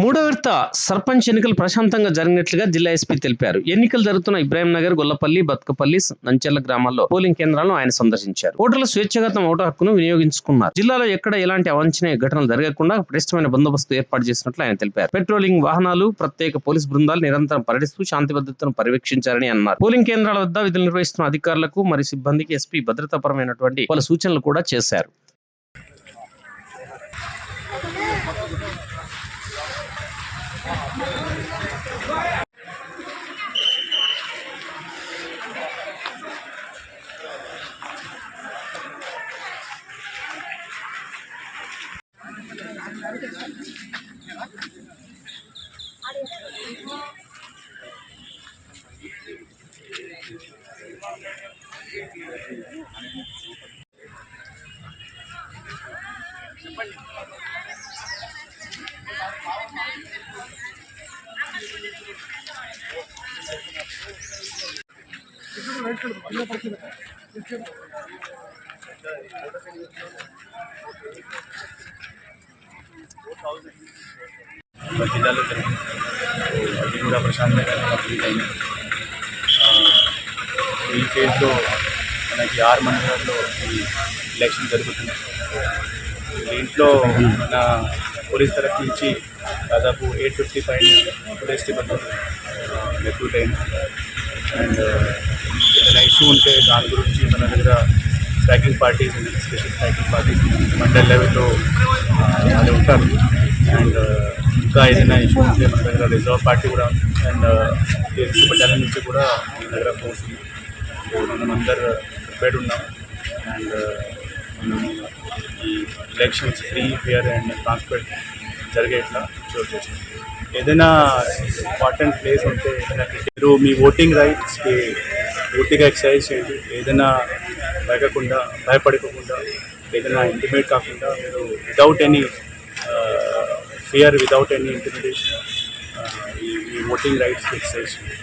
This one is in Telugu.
మూడో విడత సర్పంచ్ ఎన్నికలు ప్రశాంతంగా జరిగినట్లుగా జిల్లా ఎస్పీ తెలిపారు. ఎన్నికలు జరుగుతున్న ఇబ్రాహింనగర్, గొల్లపల్లి, బతుకపల్లి, నంచెర్ల గ్రామాల్లో పోలింగ్ కేంద్రాలను ఆయన సందర్శించారు. ఓటర్లు స్వేచ్ఛగా తమ ఓటు హక్కును వినియోగించుకున్నారు. జిల్లాలో ఎక్కడ ఎలాంటి అవాంఛనీయ ఘటనలు జరగకుండా పటిష్టమైన బందోబస్తు ఏర్పాటు చేసినట్లు ఆయన తెలిపారు. పెట్రోలింగ్ వాహనాలు, ప్రత్యేక పోలీసు బృందాలు నిరంతరం పర్యటిస్తూ శాంతి భద్రతను పర్యవేక్షించారని అన్నారు. పోలింగ్ కేంద్రాల వద్ద విధులు నిర్వహిస్తున్న అధికారులకు మరియు సిబ్బందికి ఎస్పీ భద్రతాపరమైనటువంటి పలు సూచనలు కూడా చేశారు. జిల్లాలో జరిగింది. అది కూడా ప్రశాంతంగా కంప్లీట్ అయింది. ఈ ఫేజ్లో మనకి 6 మండలాల్లో ఈ ఎలక్షన్ జరుగుతుంది. దీంట్లో మన పోలీస్ తరఫు నుంచి దాదాపు 850 పైన పోలీస్ సిబ్బంది రిక్రూట్ అయింది. అండ్ ఏదైనా ఇష్యూ ఉంటే దాని గురించి మన దగ్గర tracking parties, special tracking parties mandal లెవెల్లో వాళ్ళు ఉంటారు. అండ్ ఇంకా ఏదైనా ఇష్యూ ఉంటే మన దగ్గర రిజర్వ్ పార్టీ కూడా ఉంది. అండ్ ఏసీ బటాలియన్ నుంచి కూడా మన దగ్గర ఫోర్స్ ఉంది. సో మనం అందరు ప్రిపేర్డ్ ఉన్నాం. అండ్ మనం ఈ elections free, fair and transparent జరిగేట్లా షూర్ చేస్తాం. ఏదైనా ఇంపార్టెంట్ ప్లేస్ ఉంటే మీరు మీ ఓటింగ్ రైట్స్కి పూర్తిగా ఎక్సర్సైజ్ చేయండి. ఏదైనా భయపడకుండా, ఏదైనా ఇంటిమేట్ కాకుండా మీరు without any fear, without any intimidation ఈ ఓటింగ్ రైట్స్కి ఎక్సర్సైజ్ చేయండి.